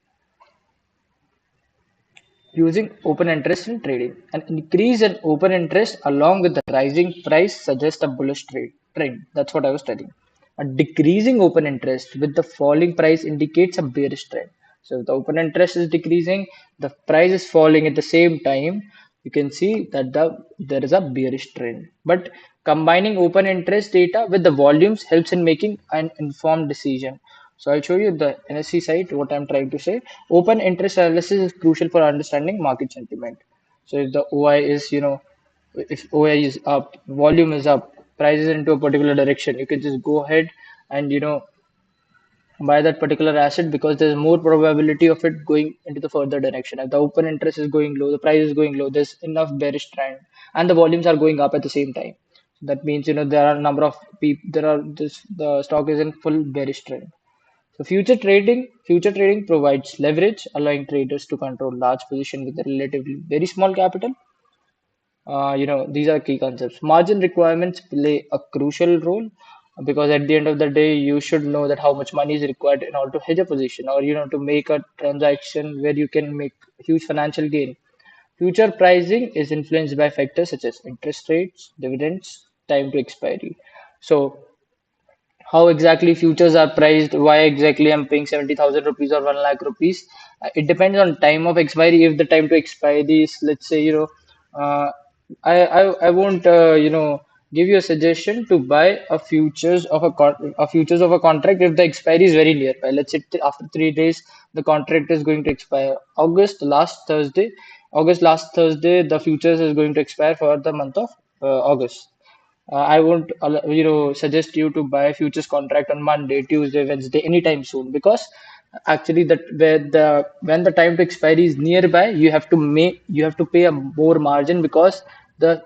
Using open interest in trading. An increase in open interest along with the rising price suggests a bullish trend. That's what I was telling. A decreasing open interest with the falling price indicates a bearish trend. So if the open interest is decreasing, the price is falling at the same time, you can see that there is a bearish trend. But Combining open interest data with the volumes helps in making an informed decision. So I'll show you the NSE site, what I'm trying to say. Open interest analysis is crucial for understanding market sentiment. So if the OI is, if OI is up, volume is up, prices into a particular direction, you can just go ahead and, buy that particular asset because there's more probability of it going into the further direction. If the open interest is going low, the price is going low, there's enough bearish trend, and the volumes are going up at the same time. That means there are a number of people. There are this the stock is in full bearish trend. So future trading provides leverage, allowing traders to control large position with a relatively very small capital. These are key concepts. Margin requirements play a crucial role because at the end of the day, you should know that how much money is required in order to hedge a position or, to make a transaction where you can make huge financial gain. Future pricing is influenced by factors such as interest rates, dividends, time to expiry. So how exactly futures are priced, why exactly I'm paying 70,000 rupees or 1 lakh rupees. It depends on time of expiry. If the time to expiry is, let's say, uh, I won't, give you a suggestion to buy a futures of a contract if the expiry is very nearby. Let's say after 3 days, the contract is going to expire. August last Thursday, the futures is going to expire for the month of August. I won't, suggest you to buy futures contract on Monday, Tuesday, Wednesday, anytime soon because actually that where the when the time to expiry is nearby, you have to pay a more margin because the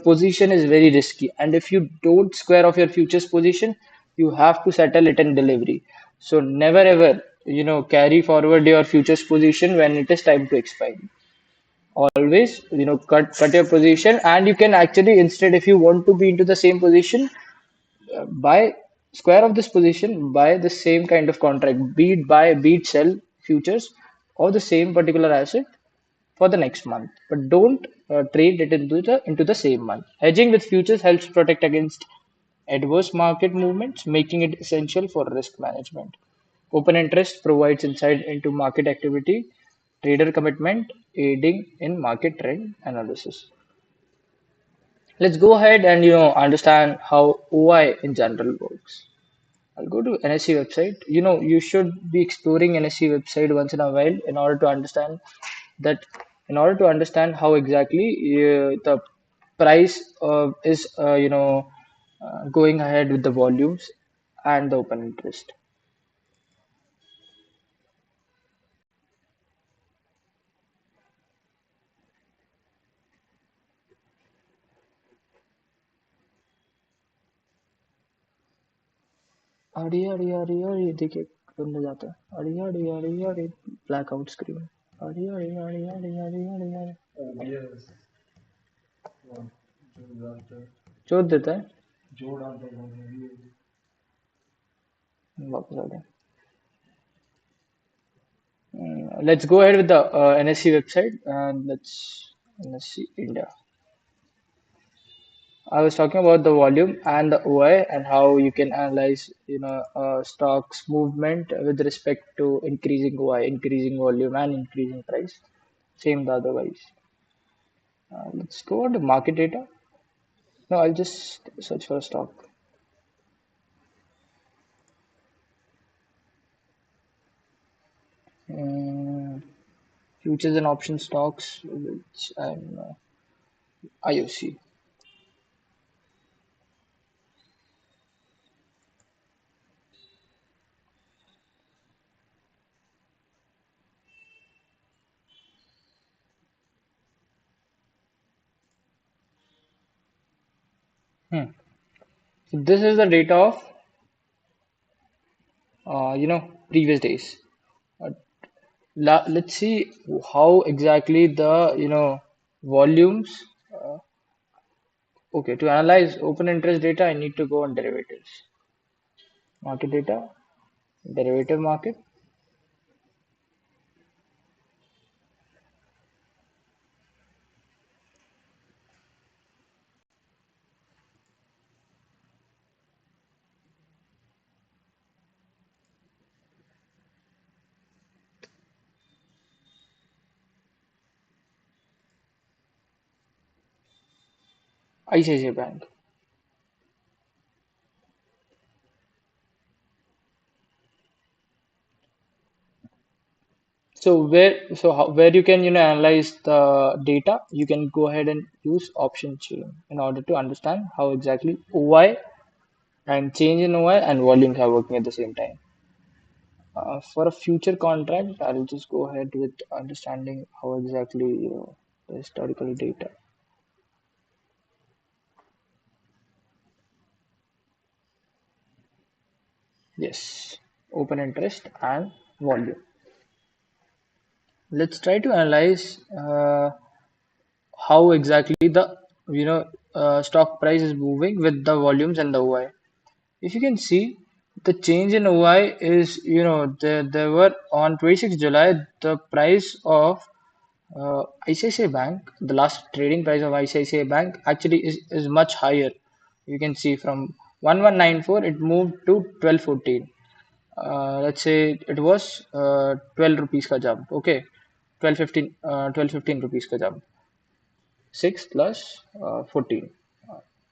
position is very risky, and if you don't square off your futures position, you have to settle it in delivery. So never ever carry forward your futures position when it is time to expire. Always cut your position, and you can actually, instead, if you want to be into the same position, buy square of this position, buy the same kind of contract, be it sell futures or the same particular asset for the next month, but don't trade it into the same month. Hedging with futures helps protect against adverse market movements, making it essential for risk management. Open interest provides insight into market activity, trader commitment, aiding in market trend analysis. Let's go ahead and understand how OI in general works. I'll go to NSE website. You should be exploring NSE website once in a while that in order to understand how exactly the price is going ahead with the volumes and the open interest. अरे अरे अरे अरे देखिए बंद हो जाता है अरे अरे अरे अरे ब्लैकआउट स्क्रीन अरे अरे अरे अरे अरे अरे अरे जोड़ देता है वापस आ गया let's go ahead with the NSE website and let's NSE India. I was talking about the volume and the OI and how you can analyze, stocks movement with respect to increasing OI, increasing volume, and increasing price. Same the otherwise. Let's go on to market data. No, I'll just search for a stock. Mm, Futures and option stocks, which I'm IOC. Hmm. So this is the data of previous days. Uh, let's see how exactly the volumes. Okay, to analyze open interest data, I need to go on derivatives. Market data, derivative market. ICICI Bank. Where you can analyze the data, you can go ahead and use option chain in order to understand how exactly OI and change in OI and volumes are working at the same time. For a future contract, I'll just go ahead with understanding how exactly the historical data. Yes, open interest and volume. Let's try to analyze how exactly the stock price is moving with the volumes and the OI. If you can see, the change in OI is, there were on 26 July, the price of ICICI Bank, the last trading price of ICICI Bank actually is much higher. You can see from 1194, it moved to 1214. Let's say it was 12 rupees ka jump. Okay, 12 15 rupees ka jump. 6 plus 14,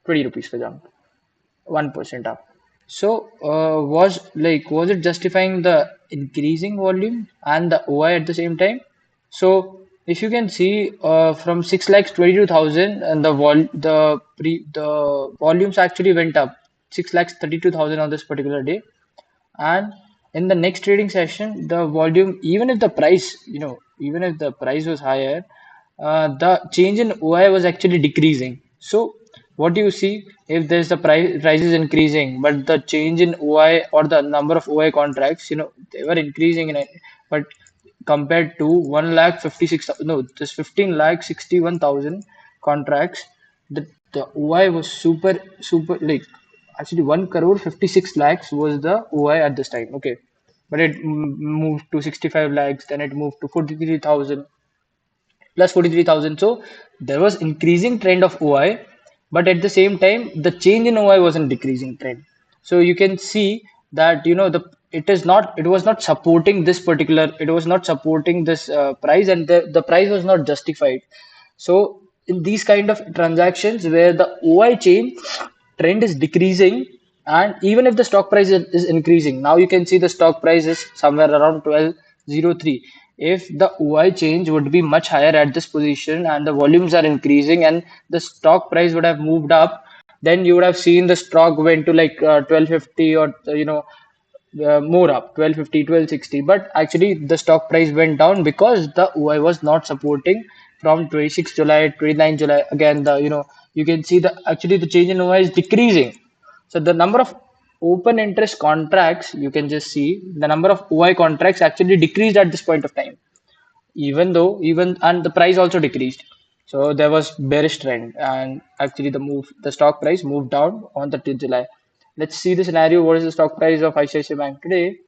20 rupees ka jump. 1% up. So, was it justifying the increasing volume and the OI at the same time? So, if you can see, from 6 lakhs 22,000, and the volumes actually went up 6 lakhs 32,000 on this particular day. And in the next trading session, the volume, even if the price, even if the price was higher, the change in OI was actually decreasing. So what do you see if there's the price is increasing, but the change in OI or the number of OI contracts, they were increasing but compared to 1 lakh 56, no, just 15 lakh 61,000 contracts, the OI was super like actually 1 crore 56 lakhs was the OI at this time. Okay. But it moved to 65 lakhs, then it moved to 43,000 plus 43,000. So there was increasing trend of OI, but at the same time, the change in OI wasn't decreasing trend. So you can see that it was not supporting this particular, it was not supporting this price, and the price was not justified. So in these kind of transactions where the OI chain trend is decreasing, and even if the stock price is increasing, now you can see the stock price is somewhere around 1203. If the OI change would be much higher at this position and the volumes are increasing and the stock price would have moved up, then you would have seen the stock went to like 1250 or more up 1250, 1260. But actually the stock price went down because the OI was not supporting from 26 July, 29 July. Again, you can see the actually the change in OI is decreasing. So the number of open interest contracts, you can just see the number of OI contracts actually decreased at this point of time, even and the price also decreased. So there was bearish trend, and actually the stock price moved down on the 30th July. Let's see the scenario. What is the stock price of ICICI Bank today?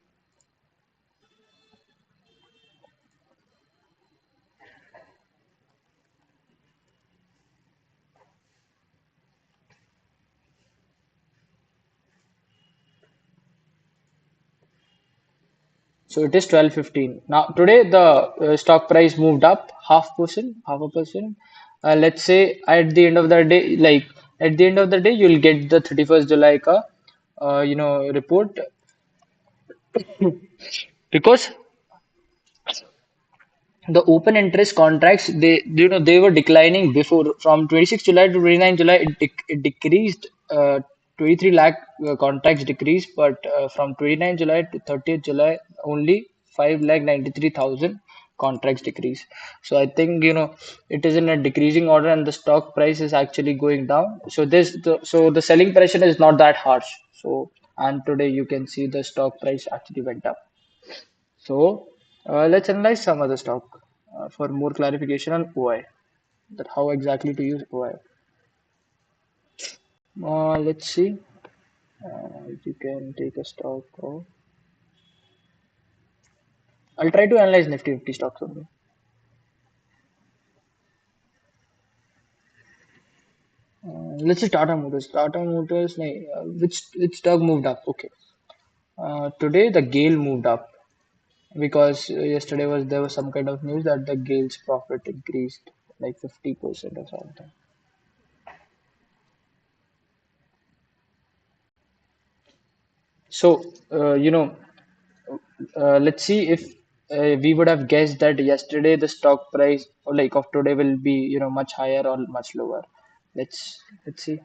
So it is 12.15. Now today the stock price moved up half a percent. Let's say at the end of the day, like at the end of the day, you'll get the 31st July ka, report, because the open interest contracts, they were declining before. From 26 July to 29 July, it decreased, 23 lakh contracts decreased, but from 29 July to 30th July, only 5 lakh 93,000 contracts decreased. So I think it is in a decreasing order, and the stock price is actually going down. So the selling pressure is not that harsh. So, and today you can see the stock price actually went up. So let's analyze some other stock for more clarification on OI, that how exactly to use OI. Let's see. You can take a stock. I'll try to analyze Nifty 50 stocks only. Let's see Tata Motors. Tata Motors, which stock moved up? Okay. Today the Gale moved up because yesterday there was some kind of news that the Gale's profit increased like 50% or something. So let's see if we would have guessed that yesterday the stock price or like of today will be, much higher or much lower. Let's see.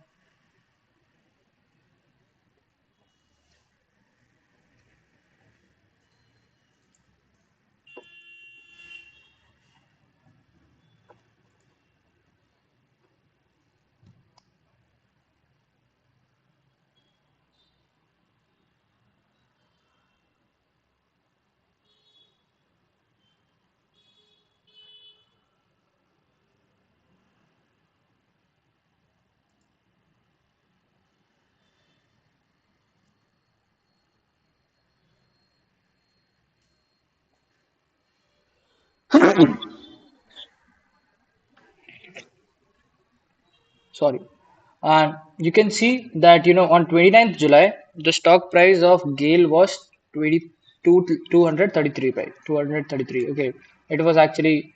Sorry. And you can see that, on 29th July, the stock price of Gale was 22 233, right? 233. Okay. It was actually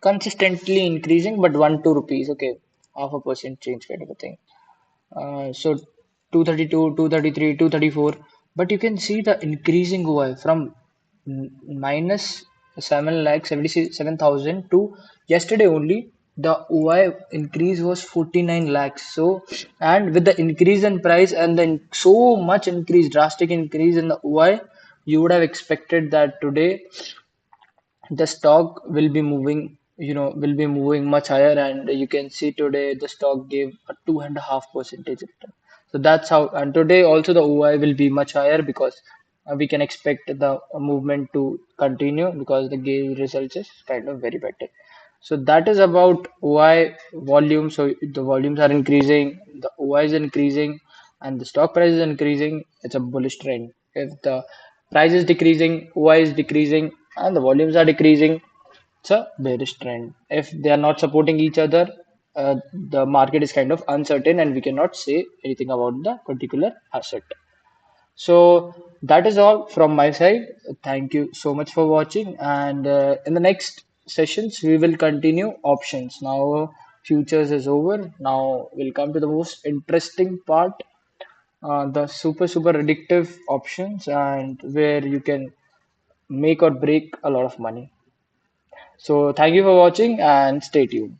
consistently increasing, but 1 2 rupees. Okay. Half a percent change kind of a thing. So 232, 233, 234. But you can see the increasing OI from minus 7 lakh 77,000 to yesterday only. The OI increase was 49 lakhs. So, and with the increase in price and then so much increase, drastic increase in the OI, you would have expected that today the stock will be moving much higher, and you can see today the stock gave a 2.5% return. So that's how, and today also the OI will be much higher because we can expect the movement to continue because the gain results is kind of very better. So that is about OI volume. So the volumes are increasing, the OI is increasing, and the stock price is increasing. It's a bullish trend. If the price is decreasing, OI is decreasing, and the volumes are decreasing, it's a bearish trend. If they are not supporting each other, the market is kind of uncertain, and we cannot say anything about the particular asset. So that is all from my side. Thank you so much for watching. And in the next sessions, we will continue options. Now, futures is over. Now, we'll come to the most interesting part, the super addictive options, and where you can make or break a lot of money. So, thank you for watching and stay tuned.